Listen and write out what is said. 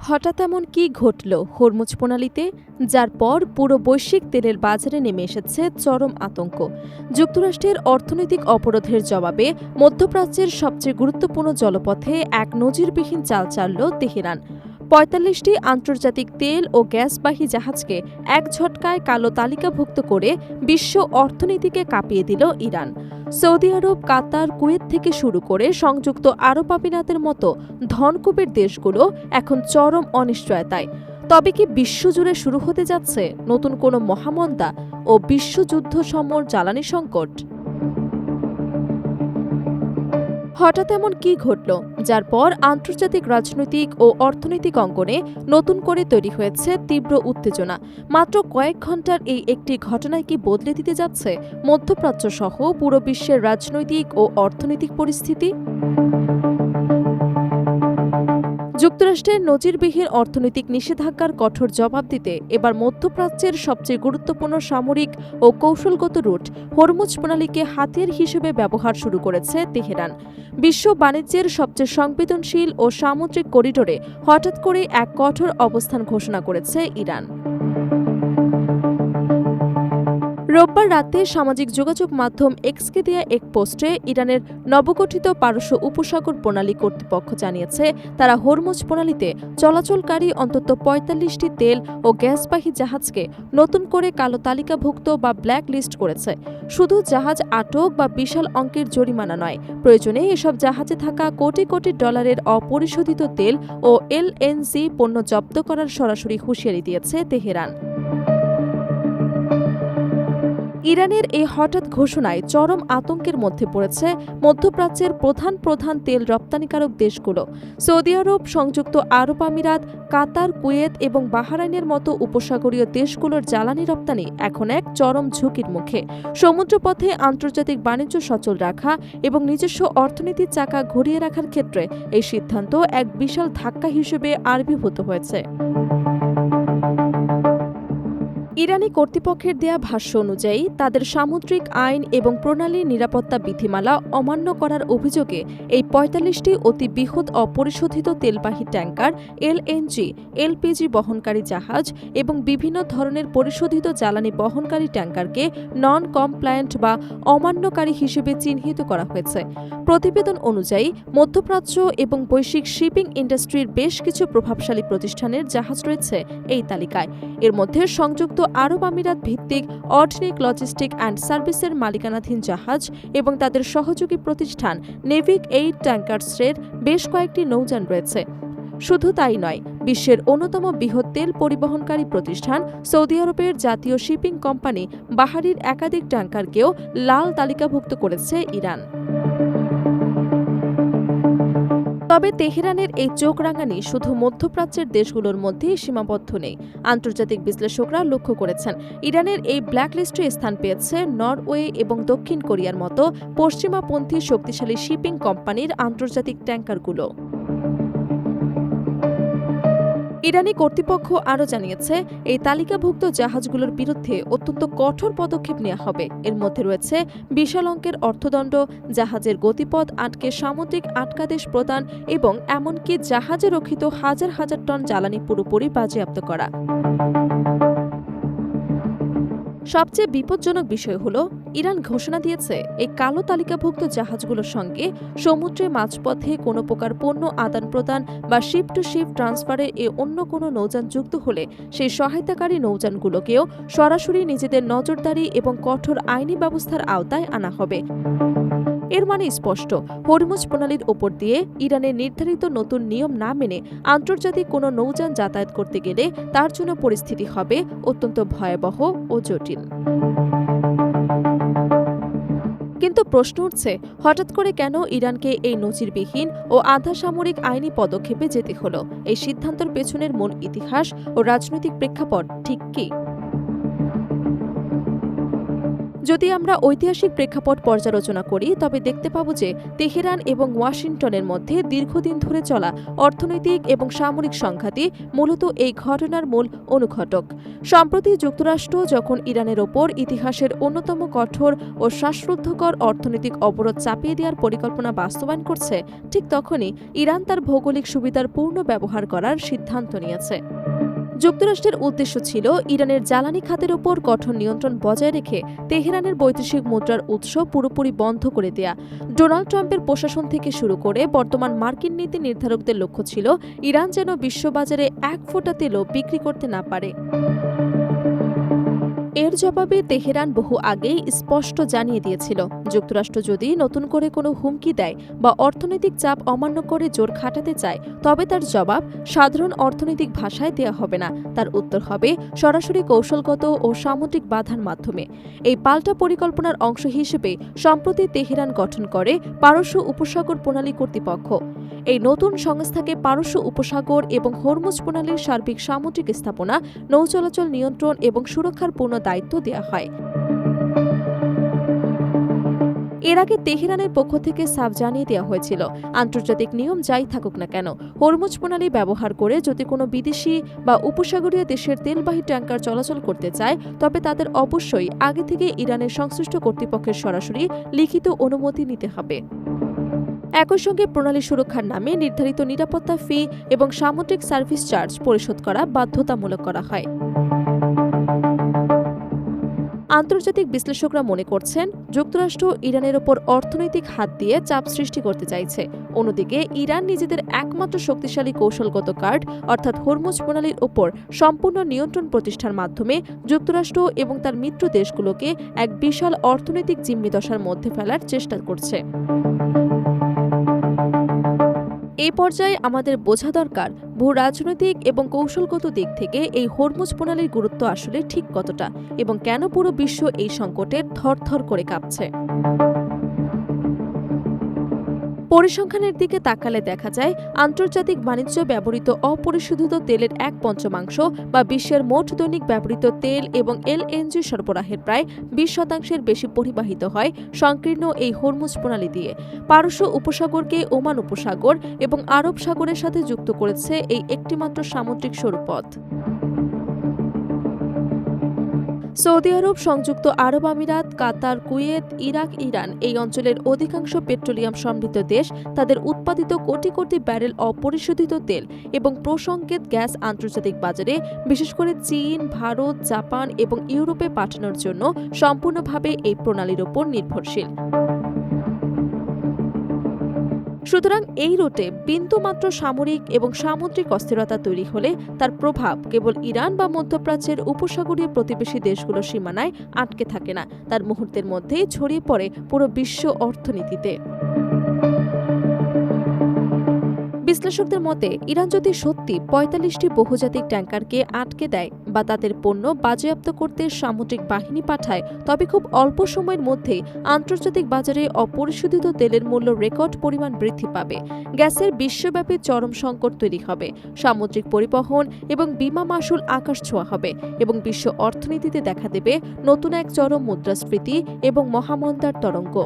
হঠাৎ এমন কি ঘটল হরমুজ প্রণালীতে, যার পর পুরো বৈশ্বিক তেলের বাজারে নেমে এসেছে চরম আতঙ্ক। যুক্তরাষ্ট্রের অর্থনৈতিক অবরোধের জবাবে মধ্যপ্রাচ্যের সবচেয়ে গুরুত্বপূর্ণ জলপথে এক নজিরবিহীন চাল চালল তেহরান। ৪৫টি আন্তর্জাতিক তেল ও গ্যাসবাহী জাহাজকে এক ঝটকায় কালো তালিকাভুক্ত করে বিশ্ব অর্থনীতিকে কাঁপিয়ে দিল ইরান। সৌদি আরব, কাতার, কুয়েত থেকে শুরু করে সংযুক্ত আরব আমিরাতের মতো ধনকুবের দেশগুলো এখন চরম অনিশ্চয়তায়। তবে কি বিশ্বজুড়ে শুরু হতে যাচ্ছে নতুন কোনো মহামন্দা ও বিশ্বযুদ্ধসমর জ্বালানি সংকট? হঠাৎ এমন কি ঘটল যার পর আন্তর্জাতিক রাজনৈতিক ও অর্থনৈতিক অঙ্গনে নতুন করে তৈরি হয়েছে তীব্র উত্তেজনা? মাত্র কয়েক ঘন্টার এই একটি ঘটনায় কি বদলে দিতে যাচ্ছে মধ্যপ্রাচ্য সহ পুরো বিশ্বের রাজনৈতিক ও অর্থনৈতিক পরিস্থিতি? যুক্তরাষ্ট্রের নজিরবিহীন অর্থনৈতিক নিষেধাজ্ঞার কঠোর জবাব দিতে এবার মধ্যপ্রাচ্যের সবচেয়ে গুরুত্বপূর্ণ সামরিক ও কৌশলগত রুট হরমুজ প্রণালীকে হাতিয়ার হিসেবে ব্যবহার শুরু করেছে তেহরান। বিশ্ব বাণিজ্যের সবচেয়ে সংবেদনশীল ও সামুদ্রিক করিডোরে হঠাৎ করে এক কঠোর অবস্থান ঘোষণা করেছে ইরান। রোববার রাতে সামাজিক যোগাযোগ মাধ্যম এক্সকে দেয়া এক পোস্টে ইরানের নবগঠিত পারস্য উপসাগর প্রণালী কর্তৃপক্ষ জানিয়েছে, তারা হরমুজ প্রণালীতে চলাচলকারী অন্তত ৪৫টি তেল ও গ্যাসবাহী জাহাজকে নতুন করে কালো তালিকাভুক্ত বা ব্ল্যাক লিস্ট করেছে। শুধু জাহাজ আটক বা বিশাল অঙ্কের জরিমানা নয়, প্রয়োজনে এসব জাহাজে থাকা কোটি কোটি ডলারের অপরিশোধিত তেল ও এলএনজি পণ্য জব্দ করার সরাসরি হুঁশিয়ারি দিয়েছে তেহরান। ইরানের এই হঠাৎ ঘোষণায় চরম আতঙ্কের মধ্যে পড়েছে মধ্যপ্রাচ্যের প্রধান প্রধান তেল রপ্তানিকারক দেশগুলো। সৌদি আরব, সংযুক্ত আরব আমিরাত, কাতার, কুয়েত এবং বাহরাইনের মতো উপসাগরীয় দেশগুলোর জ্বালানি রপ্তানি এখন এক চরম ঝুঁকির মুখে। সমুদ্রপথে আন্তর্জাতিক বাণিজ্য সচল রাখা এবং নিজস্ব অর্থনীতির চাকা ঘুরিয়ে রাখার ক্ষেত্রে এই সিদ্ধান্ত এক বিশাল ধাক্কা হিসেবে আবির্ভূত হয়েছে। ইরানি কর্তৃপক্ষের দেয়া ভাষ্য অনুযায়ী তাদের সামুদ্রিক আইন এবং প্রণালীর নিরাপত্তা বিধিমালা অমান্য করার অভিযোগে এই ৪৫টি অতি বৃহৎ অপরিশোধিত তেলবাহী ট্যাঙ্কার, এলএনজি, এলপিজি বহনকারী জাহাজ এবং বিভিন্ন ধরনের পরিশোধিত জ্বালানি বহনকারী ট্যাঙ্কারকে নন কমপ্লায়েন্ট বা অমান্যকারী হিসেবে চিহ্নিত করা হয়েছে। প্রতিবেদন অনুযায়ী মধ্যপ্রাচ্য এবং বৈশ্বিক শিপিং ইন্ডাস্ট্রির বেশ কিছু প্রভাবশালী প্রতিষ্ঠানের জাহাজ রয়েছে এই তালিকায়। এর মধ্যে সংযুক্ত আরব আমিরাত ভিত্তিক অডনিক লজিস্টিক অ্যান্ড সার্ভিসের মালিকানাধীন জাহাজ এবং তাদের সহযোগী প্রতিষ্ঠান নেভিক এইড ট্যাঙ্কার্সের বেশ কয়েকটি নৌযান রয়েছে। শুধু তাই নয়, বিশ্বের অন্যতম বৃহৎ তেল পরিবহনকারী প্রতিষ্ঠান সৌদি আরবের জাতীয় শিপিং কোম্পানি বাহারির একাধিক ট্যাঙ্কারকেও লাল তালিকাভুক্ত করেছে ইরান। তবে তেহরানের এই চোখ রাঙানি শুধু মধ্যপ্রাচ্যের দেশগুলোর মধ্যেই সীমাবদ্ধ নেই। আন্তর্জাতিক বিশ্লেষকরা লক্ষ্য করেছেন, ইরানের এই ব্ল্যাকলিস্টে স্থান পেয়েছে নরওয়ে এবং দক্ষিণ কোরিয়ার মতো পশ্চিমাপন্থী শক্তিশালী শিপিং কোম্পানির আন্তর্জাতিক ট্যাঙ্কারগুলো। ইরানি কর্তৃপক্ষ আরও জানিয়েছে, এই তালিকাভুক্ত জাহাজগুলোর বিরুদ্ধে অত্যন্ত কঠোর পদক্ষেপ নেওয়া হবে। এর মধ্যে রয়েছে বিশাল অঙ্কের অর্থদণ্ড, জাহাজের গতিপথ আটকে সামুদ্রিক আটকাদেশ প্রদান এবং এমনকি জাহাজে রক্ষিত হাজার হাজার টন জ্বালানি পুরোপুরি বাজেয়াপ্ত করা। সবচেয়ে বিপজ্জনক বিষয় হল, ইরান ঘোষণা দিয়েছে এই কালো তালিকাভুক্ত জাহাজগুলোর সঙ্গে সমুদ্রে মাঝপথে কোনো প্রকার পণ্য আদান প্রদান বা শিপ টু শিপ ট্রান্সফারে অন্য কোনো নৌযান যুক্ত হলে সেই সহায়তাকারী নৌযানগুলোকেও সরাসরি নিজেদের নজরদারি এবং কঠোর আইনি ব্যবস্থার আওতায় আনা হবে। এর মানে স্পষ্ট, হরমুজ প্রণালীর ওপর দিয়ে ইরানের নির্ধারিত নতুন নিয়ম না মেনে আন্তর্জাতিক কোনো নৌযান যাতায়াত করতে গেলে তার জন্য পরিস্থিতি হবে অত্যন্ত ভয়াবহ ও জটিল। কিন্তু প্রশ্ন উঠছে, হঠাৎ করে কেন ইরানকে এই নজিরবিহীন ও আধা সামরিক আইনি পদক্ষেপে যেতে হলো? এই সিদ্ধান্তের পেছনের মূল ইতিহাস ও রাজনৈতিক প্রেক্ষাপট ঠিক কী? যদি আমরা ঐতিহাসিক প্রেক্ষাপট পর্যালোচনা করি তবে দেখতে পাব যে তেহরান এবং ওয়াশিংটনের মধ্যে দীর্ঘদিন ধরে চলা অর্থনৈতিক এবং সামরিক সংঘাতই মূলত এই ঘটনার মূল অনুঘটক। সম্প্রতি যুক্তরাষ্ট্র যখন ইরানের ওপর ইতিহাসের অন্যতম কঠোর ও শ্বাসরুদ্ধকর অর্থনৈতিক অবরোধ চাপিয়ে দেওয়ার পরিকল্পনা বাস্তবায়ন করছে, ঠিক তখনই ইরান তার ভৌগোলিক সুবিধার পূর্ণ ব্যবহার করার সিদ্ধান্ত নিয়েছে। যুক্তরাষ্ট্রের উদ্দেশ্য ছিল ইরানের জ্বালানি খাতের ওপর কঠোর নিয়ন্ত্রণ বজায় রেখে তেহরানের বৈদেশিক মুদ্রার উৎস পুরোপুরি বন্ধ করে দেয়া। ডোনাল্ড ট্রাম্পের প্রশাসন থেকে শুরু করে বর্তমান মার্কিন নীতি নির্ধারকদের লক্ষ্য ছিল ইরান যেন বিশ্ববাজারে এক ফোঁটা তেলও বিক্রি করতে না পারে। এর জবাবে তেহরান বহু আগেই স্পষ্ট জানিয়ে দিয়েছিল, যুক্তরাষ্ট্র যদি নতুন করে কোনো হুমকি দেয় বা অর্থনৈতিক চাপ অমান্য করে জোর খাটাতে চায় তবে তার জবাব সাধারণ অর্থনৈতিক ভাষায় দেয়া হবে না, তার উত্তর হবে সরাসরি কৌশলগত ও সামুদ্রিক বাধার মাধ্যমে। এই পাল্টা পরিকল্পনার অংশ হিসেবে সম্প্রতি তেহরান গঠন করে পারস্য উপসাগর প্রণালী কর্তৃপক্ষ। এই নতুন সংস্থাকে পারস্য উপসাগর এবং হরমুজ প্রণালীর সার্বিক সামুদ্রিক স্থাপনা, নৌ চলাচল নিয়ন্ত্রণ এবং সুরক্ষার পূর্ণ দায়িত্ব দেওয়া হয়। এর আগে তেহরানের পক্ষ থেকে সাফ জানিয়ে দেওয়া হয়েছিল, আন্তর্জাতিক নিয়ম যাই থাকুক না কেন, হরমুজ প্রণালী ব্যবহার করে যদি কোনো বিদেশি বা উপসাগরীয় দেশের তেলবাহী ট্যাঙ্কার চলাচল করতে চায় তবে তাদের অবশ্যই আগে থেকে ইরানের সংশ্লিষ্ট কর্তৃপক্ষের সরাসরি লিখিত অনুমতি নিতে হবে। একই সঙ্গে প্রণালী সুরক্ষার নামে নির্ধারিত নিরাপত্তা ফি এবং সামুদ্রিক সার্ভিস চার্জ পরিশোধ করা বাধ্যতামূলক করা হয়। আন্তর্জাতিক বিশ্লেষকরা মনে করছেন যুক্তরাষ্ট্র ইরানের ওপর অর্থনৈতিক হাত দিয়ে চাপ সৃষ্টি করতে চাইছে। অন্যদিকে ইরান নিজেদের একমাত্র শক্তিশালী কৌশলগত কার্ড অর্থাৎ হরমুজ প্রণালীর ওপর সম্পূর্ণ নিয়ন্ত্রণ প্রতিষ্ঠার মাধ্যমে যুক্তরাষ্ট্র এবং তার মিত্র দেশগুলোকে এক বিশাল অর্থনৈতিক জিম্মিদশার মধ্যে ফেলার চেষ্টা করছে। এই পর্যায়ে আমাদের বোঝা দরকার ভূ রাজনৈতিক এবং কৌশলগত দিক থেকে এই হরমুজ প্রণালীর গুরুত্ব আসলে ঠিক কতটা এবং কেন পুরো বিশ্ব এই সংকটের থরথর করে কাঁপছে। পরিসংখ্যানের দিকে তাকালে দেখা যায় আন্তর্জাতিক বাণিজ্য ব্যবহৃত অপরিশোধিত তেলের 1/5 বা বিশ্বের মোট দৈনিক ব্যবহৃত তেল এবং এলএনজি সরবরাহের প্রায় 20% বেশি পরিবাহিত হয় সংকীর্ণ এই হরমুজ প্রণালী দিয়ে। পারস্য উপসাগরকে ওমান উপসাগর এবং আরব সাগরের সাথে যুক্ত করেছে এই একটিমাত্র সামুদ্রিক সরুপথ। সৌদি আরব, সংযুক্ত আরব আমিরাত, কাতার, কুয়েত, ইরাক, ইরান এই অঞ্চলের অধিকাংশ পেট্রোলিয়াম সমৃদ্ধ দেশ তাদের উৎপাদিত কোটি কোটি ব্যারেল অপরিশোধিত তেল এবং প্রসংকেত গ্যাস আন্তর্জাতিক বাজারে বিশেষ করে চীন, ভারত, জাপান এবং ইউরোপে পাঠানোর জন্য সম্পূর্ণভাবে এই প্রণালীর ওপর নির্ভরশীল। সুতরাং এই রুটে বিন্দুমাত্র সামরিক এবং সামুদ্রিক অস্থিরতা তৈরি হলে তার প্রভাব কেবল ইরান বা মধ্যপ্রাচ্যের উপসাগরীয় প্রতিবেশী দেশগুলোর সীমানায় আটকে থাকে না, তার মুহূর্তের মধ্যেই ছড়িয়ে পড়ে পুরো বিশ্ব অর্থনীতিতে। বিশ্লেষকদের মতে ইরান যদি সত্যি 45টি বহুজাতিক ট্যাঙ্কারকে আটকে দেয় বা তাদের পণ্য বাজেয়াপ্ত করতে সামুদ্রিক বাহিনী পাঠায় তবে খুব অল্প সময়ের মধ্যেই আন্তর্জাতিক বাজারে অপরিশোধিত তেলের মূল্য রেকর্ড পরিমাণ বৃদ্ধি পাবে। গ্যাসের বিশ্বব্যাপী চরম সংকট তৈরি হবে, সামুদ্রিক পরিবহন এবং বিমা মাশুল আকাশ ছোঁয়া হবে এবং বিশ্ব অর্থনীতিতে দেখা দেবে নতুন এক চরম মুদ্রাস্ফীতি এবং মহামন্দার তরঙ্গ।